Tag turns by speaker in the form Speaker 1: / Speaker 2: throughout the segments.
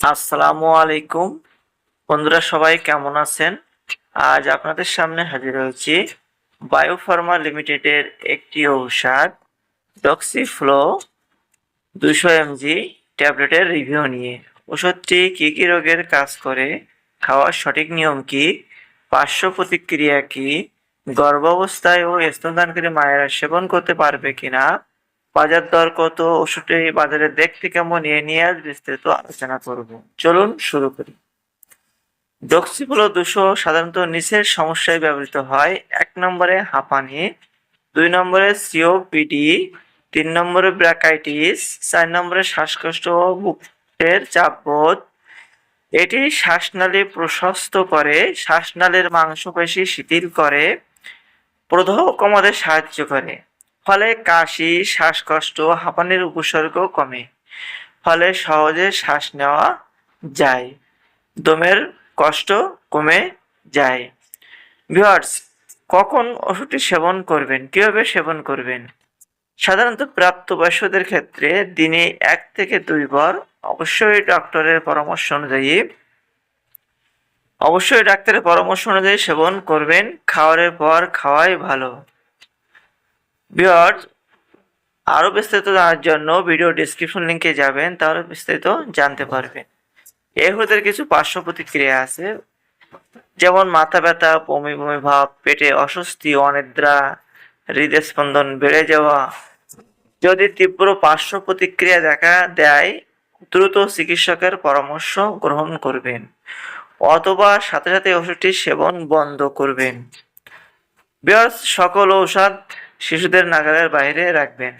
Speaker 1: আসসালামু আলাইকুম বন্ধুরা, সবাই কেমন আছেন? আজ আপনাদের সামনে হাজির হয়েছি বায়োফার্মা লিমিটেডের একটি ঔষধ ডক্সিফ্লো 200 mg ট্যাবলেটের রিভিউ নিয়ে। ওষুধটি কি কি রোগের কাজ করে, খাওয়ার সঠিক নিয়ম কি, পার্শ্ব প্রতিক্রিয়া কি, গর্ভাবস্থায় ও স্তনদানকারী মায়েরা সেবন করতে পারবে কিনা, বাজার দর কত, ওষুধটি বাজারে দেখতে কেমন, এ নিয়ে আজ বিস্তারিত আলোচনা করব। চলুন শুরু করি। ডক্সিফ্লো 200 সাধারণত নিচের সমস্যায় ব্যবহৃত হয়: 1 নম্বরে হাঁপানি, 2 নম্বরে সিওপিডি, 3 নম্বরে ব্রঙ্কাইটিস, 4 নম্বরে শ্বাসকষ্ট ও বুকের চাপ বোধ। এটি শ্বাসনালী প্রশস্ত করে, শ্বাসনালীর মাংসপেশি শিথিল করে, প্রদাহ কমাতে সাহায্য করে। ফলে কাশি, শ্বাসকষ্ট, হাঁপানির উপসর্গ কমে, ফলে সহজে শ্বাস নেওয়া যায়, দমের কষ্ট কমে যায়। ভিউয়ার্স, কখন ওষুধটি সেবন করবেন, কিভাবে সেবন করবেন? সাধারণত প্রাপ্তবয়স্কদের ক্ষেত্রে দিনে 1 থেকে 2 বার অবশ্যই ডাক্তারের পরামর্শ অনুযায়ী সেবন করবেন। খাওয়ারের পর খাওয়াই ভালো। ভিউয়ার্স, আরো বিস্তারিত জানার জন্য ভিডিও ডেসক্রিপশন লিংকে যাবেন, তাহলে বিস্তারিত জানতে পারবেন। এই ওষুধের কিছু পার্শ্ব প্রতিক্রিয়া আছে, যেমন মাথা ব্যথা, বমি বমি ভাব, পেটে অস্বস্তি, অনিদ্রা, হৃদস্পন্দন বেড়ে যাওয়া। যদি তীব্র পার্শ্ব প্রতিক্রিয়া দেখা দেয়, দ্রুত চিকিৎসকের পরামর্শ গ্রহণ করবেন অথবা সাথে সাথে ওষুধটি সেবন বন্ধ করবেন। ভিউয়ার্স, সকল ঔষধ শিশুদের নাগালের বাইরে রাখবেন।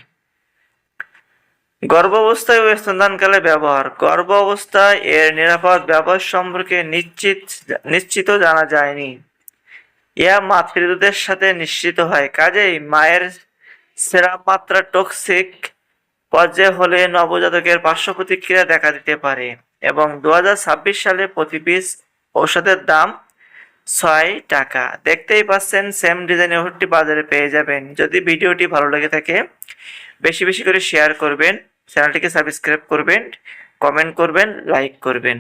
Speaker 1: গর্ভাবস্থায় ও স্তনদানকালে ব্যবহার। গর্ভাবস্থায় এর নিরাপদ ব্যবহার সম্পর্কে নিশ্চিত জানা যায়নি। ইহা মাতৃদুধের সাথে নিশ্চিত হয়, কাজেই মায়ের সেরাম মাত্রা টক্সিক পর্যায়ে হলে নবজাতকের পার্শ্ব প্রতিক্রিয়া দেখা দিতে পারে। এবং 2026 সালে প্রতি পিস ঔষধের দাম 6 টাকা। দেখতেই পাচ্ছেন, সেম ডিজাইনের ওষুধটি বাজারে পেয়ে যাবেন। যদি ভিডিওটি ভালো লেগে থাকে বেশি বেশি করে শেয়ার করবেন, চ্যানেলটিকে সাবস্ক্রাইব করবেন, কমেন্ট করবেন, লাইক করবেন।